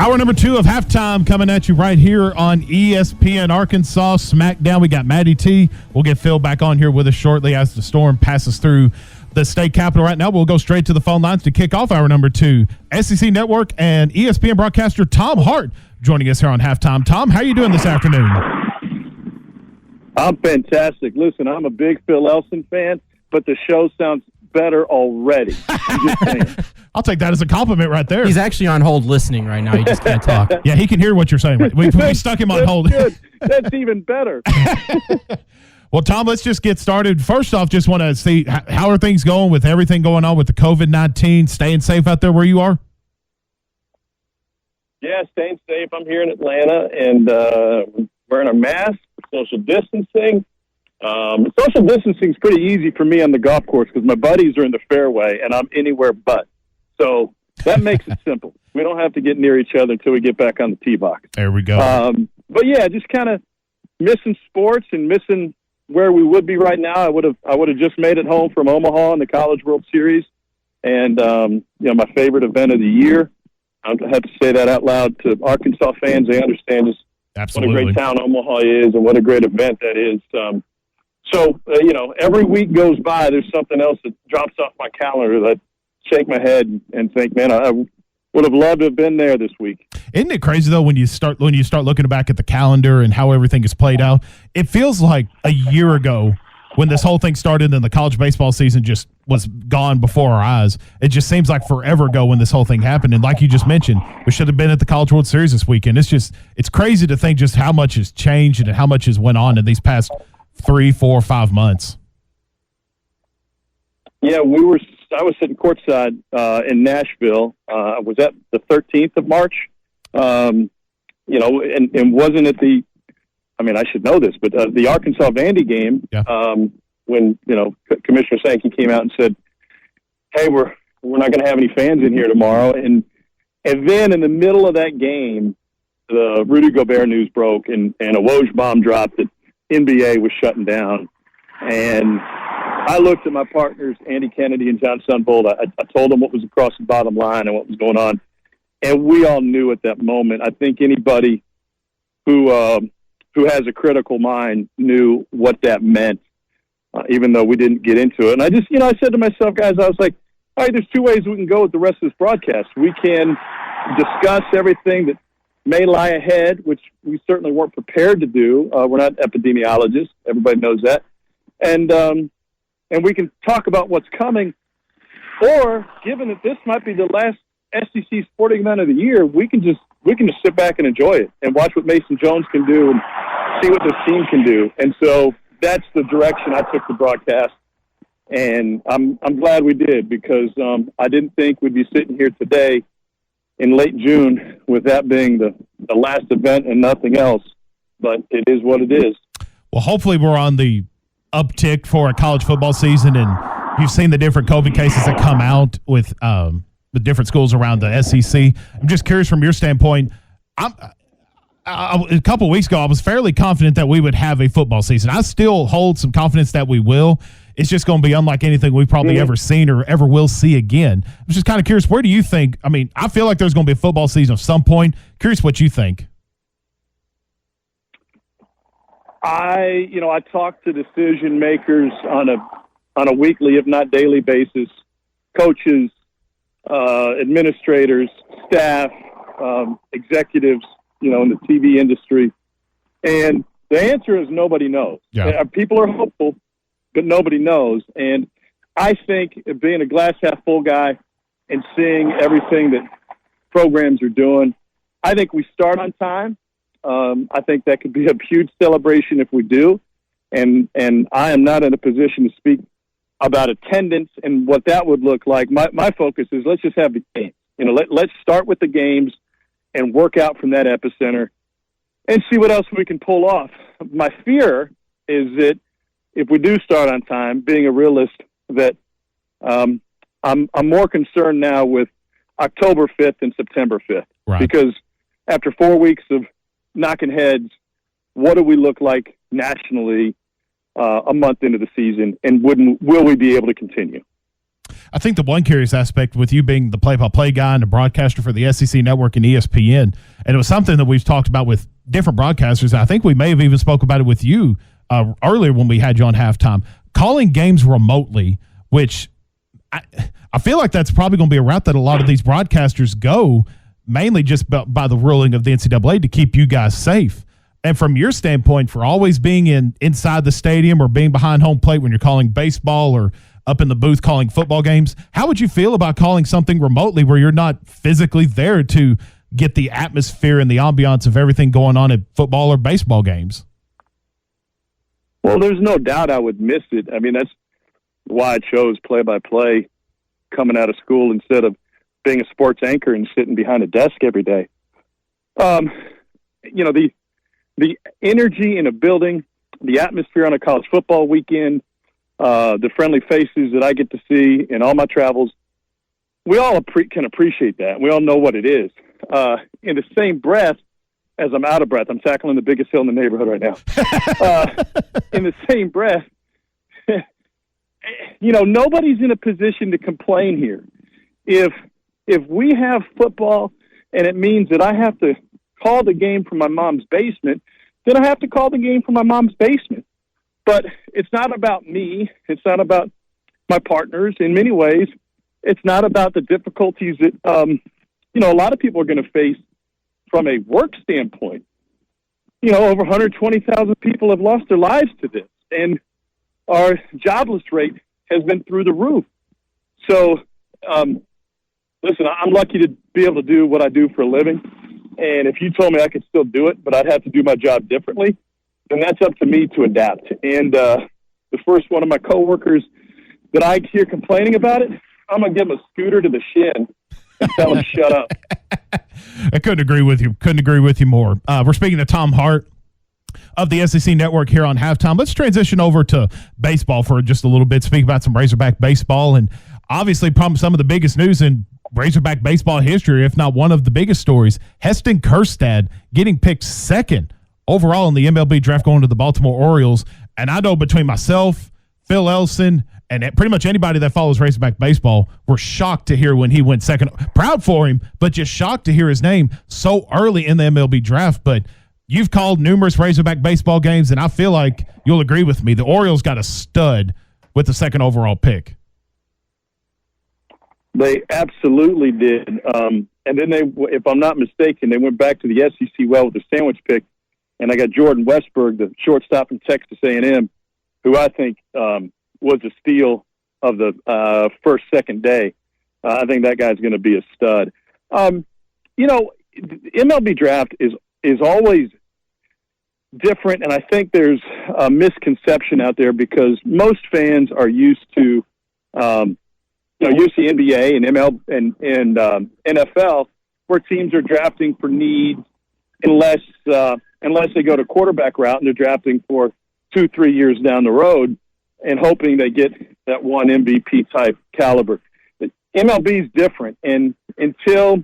Hour number 2 of Halftime coming at you right here on ESPN Arkansas. Smackdown, we got Maddie T. We'll get Phil back on here with us shortly as the storm passes through the state capitol right now. We'll go straight to the phone lines to kick off hour number 2. SEC Network and ESPN broadcaster Tom Hart joining us here on Halftime. Tom, how are you doing this afternoon? I'm fantastic. Listen, I'm a big Phil Elson fan, but the show sounds better already. I'm just saying. I'll take that as a compliment right there. He's actually on hold listening right now. He just can't talk. Yeah, he can hear what you're saying. We stuck him on hold. Good. That's even better. Well, Tom, let's just get started. First off, just want to see how are things going with everything going on with the COVID-19? Staying safe out there where you are? Yeah, staying safe. I'm here in Atlanta, and wearing a mask, social distancing. Social distancing is pretty easy for me on the golf course because my buddies are in the fairway, and I'm anywhere but. So that makes it simple. We don't have to get near each other until we get back on the tee box. There we go. But yeah, just kind of missing sports and missing where we would be right now. I would have just made it home from Omaha in the College World Series, and my favorite event of the year. I have to say that out loud to Arkansas fans. They understand just Absolutely. what a great town Omaha is and what a great event that is. So every week goes by, there's something else that drops off my calendar that shake my head and think, man, I would have loved to have been there this week. Isn't it crazy though when you start looking back at the calendar and how everything is played out? It feels like a year ago when this whole thing started and the college baseball season just was gone before our eyes. It just seems like forever ago when this whole thing happened. And like you just mentioned, we should have been at the College World Series this weekend. It's crazy to think just how much has changed and how much has went on in these past 3, 4, 5 months. Yeah, I was sitting courtside in Nashville. I was at the 13th of March, and wasn't at the. I mean, I should know this, but the Arkansas Vandy game. Yeah. When Commissioner Sankey came out and said, "Hey, we're not going to have any fans in here tomorrow," and then in the middle of that game, the Rudy Gobert news broke, and a Woj bomb dropped that NBA was shutting down, and I looked at my partners, Andy Kennedy and John Sunbold. I told them what was across the bottom line and what was going on, and we all knew at that moment. I think anybody who has a critical mind knew what that meant, even though we didn't get into it. And I just, I said to myself, guys, I was like, all right, there's 2 ways we can go with the rest of this broadcast. We can discuss everything that may lie ahead, which we certainly weren't prepared to do. We're not epidemiologists. Everybody knows that. And we can talk about what's coming. Or, given that this might be the last SEC sporting event of the year, we can just sit back and enjoy it and watch what Mason Jones can do and see what this team can do. And so that's the direction I took the broadcast. And I'm glad we did because I didn't think we'd be sitting here today in late June with that being the last event and nothing else. But it is what it is. Well, hopefully we're on the uptick for a college football season, and you've seen the different COVID cases that come out with the different schools around the SEC. I'm just curious from your standpoint. A couple of weeks ago, I was fairly confident that we would have a football season. I still hold some confidence that we will. It's just going to be unlike anything we've probably ever seen or ever will see again. I'm just kind of curious, where do you think? I mean, I feel like there's going to be a football season at some point. Curious what you think. I talk to decision makers on a weekly, if not daily basis, coaches, administrators, staff, executives, in the TV industry. And the answer is nobody knows. Yeah. People are hopeful, but nobody knows. And I think being a glass half full guy and seeing everything that programs are doing, I think we start on time. I think that could be a huge celebration if we do. And I am not in a position to speak about attendance and what that would look like. My focus is let's just have the games. Let's start with the games and work out from that epicenter and see what else we can pull off. My fear is that if we do start on time, being a realist, that I'm more concerned now with October 5th and September 5th. Right. Because after 4 weeks of knocking heads, what do we look like nationally a month into the season, and will we be able to continue? I think the one curious aspect with you being the play-by-play guy and the broadcaster for the SEC Network and ESPN, and it was something that we've talked about with different broadcasters. I think we may have even spoke about it with you earlier when we had you on halftime. Calling games remotely, which I feel like that's probably going to be a route that a lot of these broadcasters go, mainly just by the ruling of the NCAA to keep you guys safe. And from your standpoint, for always being inside the stadium or being behind home plate when you're calling baseball or up in the booth calling football games, how would you feel about calling something remotely where you're not physically there to get the atmosphere and the ambiance of everything going on at football or baseball games? Well, there's no doubt I would miss it. I mean, that's why I chose play-by-play coming out of school instead of being a sports anchor and sitting behind a desk every day. You know, the energy in a building, the atmosphere on a college football weekend, the friendly faces that I get to see in all my travels, we all can appreciate that. We all know what it is. In the same breath, as I'm out of breath, I'm tackling the biggest hill in the neighborhood right now. In the same breath, you know, nobody's in a position to complain here. If we have football and it means that I have to call the game from my mom's basement, then I have to call the game from my mom's basement. But it's not about me. It's not about my partners. In many ways, it's not about the difficulties that, you know, a lot of people are going to face from a work standpoint. You know, over 120,000 people have lost their lives to this, and our jobless rate has been through the roof. So, listen, I'm lucky to be able to do what I do for a living. And if you told me I could still do it, but I'd have to do my job differently, then that's up to me to adapt. And the first one of my coworkers that I hear complaining about it, I'm going to give him a scooter to the shin and tell him shut up. I couldn't agree with you. Couldn't agree with you more. We're speaking to Tom Hart of the SEC Network here on halftime. Let's transition over to baseball for just a little bit, speak about some Razorback baseball, and obviously probably some of the biggest news in Razorback baseball history, if not one of the biggest stories. Heston Kjerstad getting picked second overall in the MLB draft going to the Baltimore Orioles. And I know between myself, Phil Elson, and pretty much anybody that follows Razorback baseball were shocked to hear when he went second. Proud for him, but just shocked to hear his name so early in the MLB draft. But you've called numerous Razorback baseball games, and I feel like you'll agree with me. The Orioles got a stud with the second overall pick. They absolutely did. And then they, if I'm not mistaken, they went back to the SEC well with the sandwich pick, and I got Jordan Westberg, the shortstop from Texas A&M, who I think was a steal of the second day. I think that guy's going to be a stud. You know, the MLB draft is always different, and I think there's a misconception out there because most fans are used to use the NBA and ML and NFL, where teams are drafting for needs unless they go to quarterback route and they're drafting for 2-3 years down the road and hoping they get that one MVP type caliber. The MLB is different, and to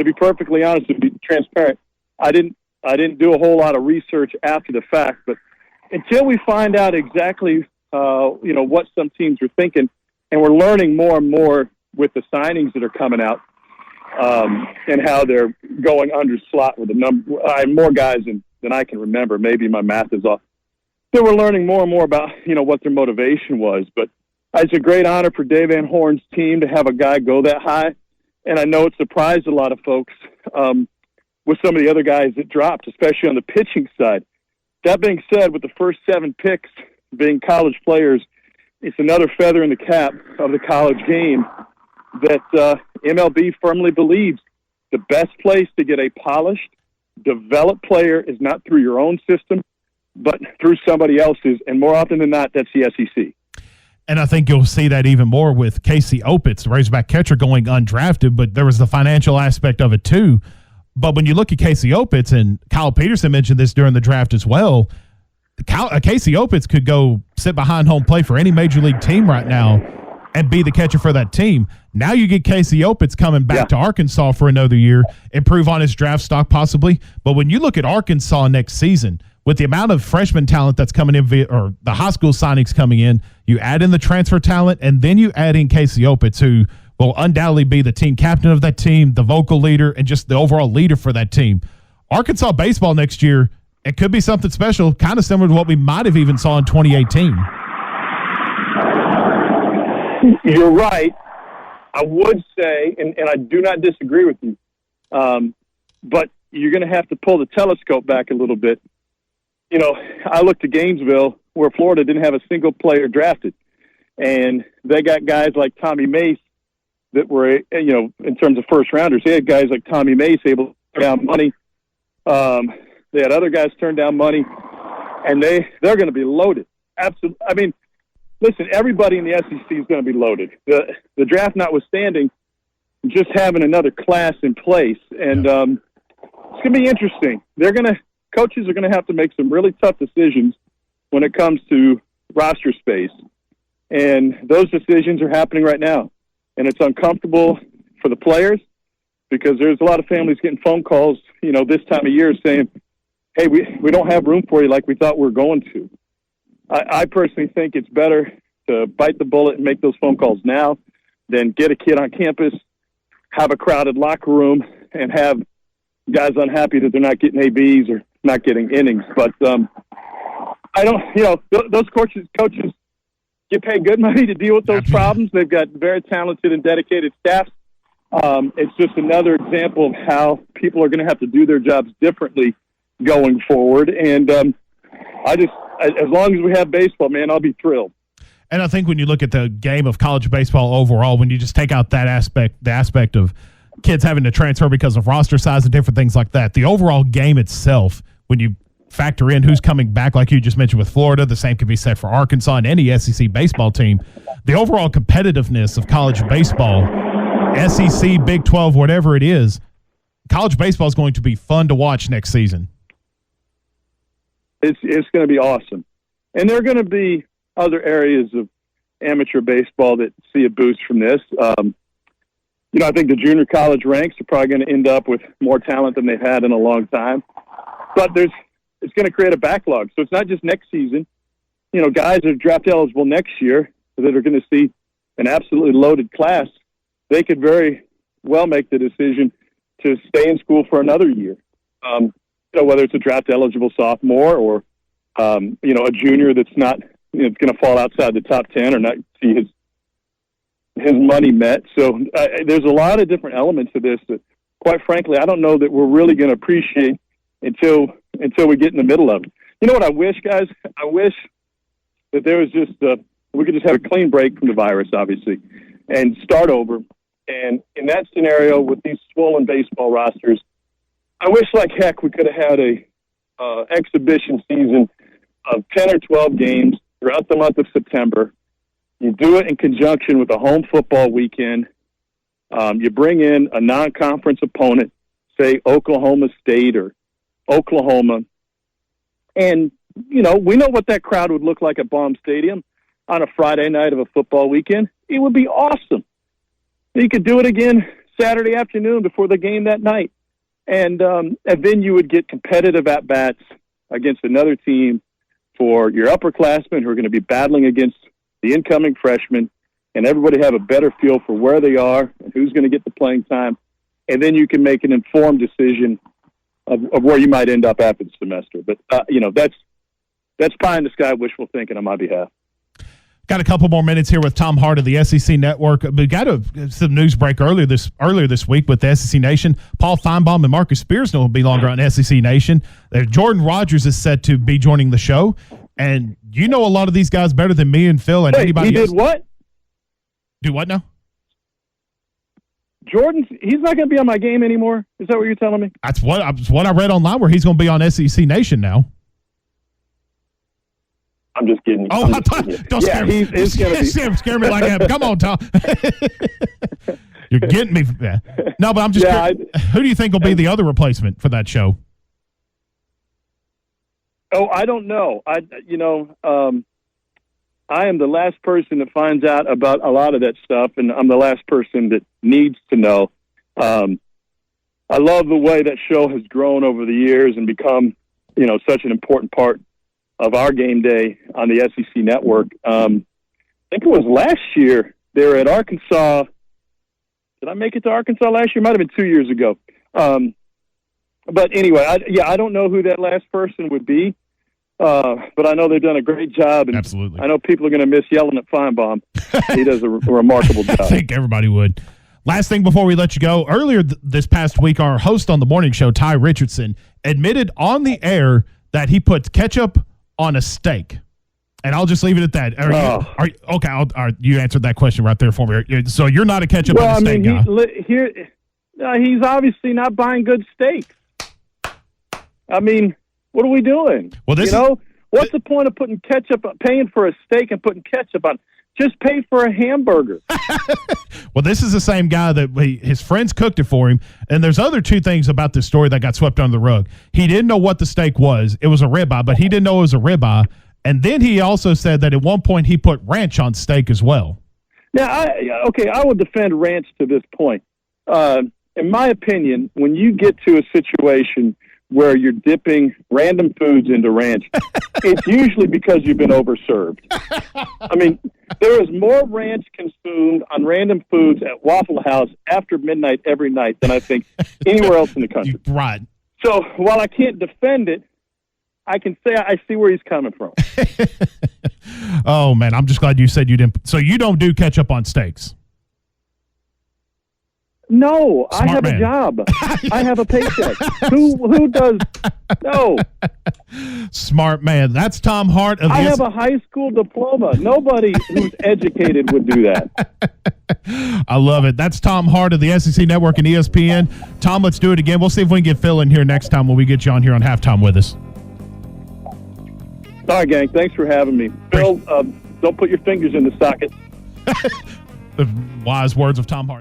be perfectly honest and be transparent, I didn't do a whole lot of research after the fact, but until we find out exactly what some teams are thinking. And we're learning more and more with the signings that are coming out and how they're going under slot with more guys than I can remember. Maybe my math is off. So we're learning more and more about, what their motivation was. But it's a great honor for Dave Van Horn's team to have a guy go that high. And I know it surprised a lot of folks with some of the other guys that dropped, especially on the pitching side. That being said, with the first 7 picks being college players, it's another feather in the cap of the college game that MLB firmly believes the best place to get a polished, developed player is not through your own system, but through somebody else's, and more often than not, that's the SEC. And I think you'll see that even more with Casey Opitz, the Razorback catcher, going undrafted, but there was the financial aspect of it too. But when you look at Casey Opitz, and Kyle Peterson mentioned this during the draft as well, Casey Opitz could go sit behind home plate for any major league team right now and be the catcher for that team. Now you get Casey Opitz coming back to Arkansas for another year, improve on his draft stock possibly. But when you look at Arkansas next season, with the amount of freshman talent that's coming in or the high school signings coming in, you add in the transfer talent, and then you add in Casey Opitz, who will undoubtedly be the team captain of that team, the vocal leader, and just the overall leader for that team. Arkansas baseball next year, it could be something special, kind of similar to what we might have even saw in 2018. You're right. I would say, and I do not disagree with you, but you're going to have to pull the telescope back a little bit. You know, I looked at Gainesville, where Florida didn't have a single player drafted, and they got guys like Tommy Mace that were, you know, in terms of first rounders, they had guys like Tommy Mace able to turn down money. They had other guys turn down money, and they're going to be loaded. Absolutely. I mean, listen, everybody in the SEC is going to be loaded. The draft notwithstanding, just having another class in place, and it's going to be interesting. Coaches are going to have to make some really tough decisions when it comes to roster space, and those decisions are happening right now. And it's uncomfortable for the players because there's a lot of families getting phone calls, you know, this time of year saying, hey, we don't have room for you like we thought we were going to. I personally think it's better to bite the bullet and make those phone calls now than get a kid on campus, have a crowded locker room, and have guys unhappy that they're not getting ABs or not getting innings. But I don't, you know, those coaches get paid good money to deal with those problems. They've got very talented and dedicated staffs. It's just another example of how people are going to have to do their jobs differently going forward. And as long as we have baseball, man, I'll be thrilled. And I think when you look at the game of college baseball overall, when you just take out that aspect, the aspect of kids having to transfer because of roster size and different things like that, the overall game itself, when you factor in who's coming back, like you just mentioned with Florida, the same could be said for Arkansas and any SEC baseball team. The overall competitiveness of college baseball, SEC, Big 12, whatever it is, college baseball is going to be fun to watch next season. It's going to be awesome. And there are going to be other areas of amateur baseball that see a boost from this. You know, I think the junior college ranks are probably going to end up with more talent than they've had in a long time. But it's going to create a backlog. So it's not just next season. You know, guys that are draft eligible next year that are going to see an absolutely loaded class, they could very well make the decision to stay in school for another year. You know, whether it's a draft eligible sophomore or, you know, a junior that's not, you know, going to fall outside the top 10 or not see his money met. So there's a lot of different elements to this that, quite frankly, I don't know that we're really going to appreciate until we get in the middle of it. You know what I wish, guys? I wish that there was just we could just have a clean break from the virus, obviously, and start over. And in that scenario, with these swollen baseball rosters, I wish like heck we could have had a exhibition season of 10 or 12 games throughout the month of September. You do it in conjunction with a home football weekend. You bring in a non-conference opponent, say Oklahoma State or Oklahoma. And, you know, we know what that crowd would look like at Baum Stadium on a Friday night of a football weekend. It would be awesome. You could do it again Saturday afternoon before the game that night. And then you would get competitive at-bats against another team for your upperclassmen who are going to be battling against the incoming freshmen, and everybody have a better feel for where they are and who's going to get the playing time. And then you can make an informed decision of where you might end up after the semester. But, you know, that's pie in the sky wishful thinking on my behalf. Got a couple more minutes here with Tom Hart of the SEC Network. We got some news break earlier this week with the SEC Nation. Paul Feinbaum and Marcus Spears will be longer on SEC Nation. Jordan Rogers is set to be joining the show, and you know a lot of these guys better than me and Phil and anybody else. He did what? Do what now? He's not going to be on my game anymore? Is that what you're telling me? That's what I read online, where he's going to be on SEC Nation now. I'm just kidding. Oh, don't scare me. He's scare me like that. Come on, Tom. You're getting me. No, but I'm just who do you think will be the other replacement for that show? Oh, I don't know. I am the last person that finds out about a lot of that stuff, and I'm the last person that needs to know. I love the way that show has grown over the years and become, such an important part of our game day on the SEC Network. I think it was last year they were at Arkansas. Did I make it to Arkansas last year? Might have been 2 years ago. But anyway, I don't know who that last person would be, but I know they've done a great job. And absolutely. I know people are going to miss yelling at Feinbaum. He does a remarkable job. I think everybody would. Last thing before we let you go, earlier this past week, our host on the morning show, Ty Richardson, admitted on the air that he put ketchup on a steak. And I'll just leave it at that. You answered that question right there for me. So you're not a ketchup on a steak guy. He's obviously not buying good steak. I mean, what are we doing? Well, what's the point of paying for a steak and putting ketchup on? Just pay for a hamburger. Well, this is the same guy that his friends cooked it for him. And there's other two things about this story that got swept under the rug. He didn't know what the steak was. It was a ribeye, but he didn't know it was a ribeye. And then he also said that at one point he put ranch on steak as well. Now, I will defend ranch to this point. In my opinion, when you get to a situation where you're dipping random foods into ranch, it's usually because you've been overserved. I mean, there is more ranch consumed on random foods at Waffle House after midnight every night than I think anywhere else in the country. Right. So while I can't defend it, I can say I see where he's coming from. Oh, man, I'm just glad you said you didn't. So you don't do ketchup on steaks? No, Smart I have man. a job. I have a paycheck. Who does? No. Smart man. That's Tom Hart. I have a high school diploma. Nobody who's educated would do that. I love it. That's Tom Hart of the SEC Network and ESPN. Tom, let's do it again. We'll see if we can get Phil in here next time when we get you on here on Halftime with us. All right, gang. Thanks for having me. Phil, don't put your fingers in the socket. The wise words of Tom Hart.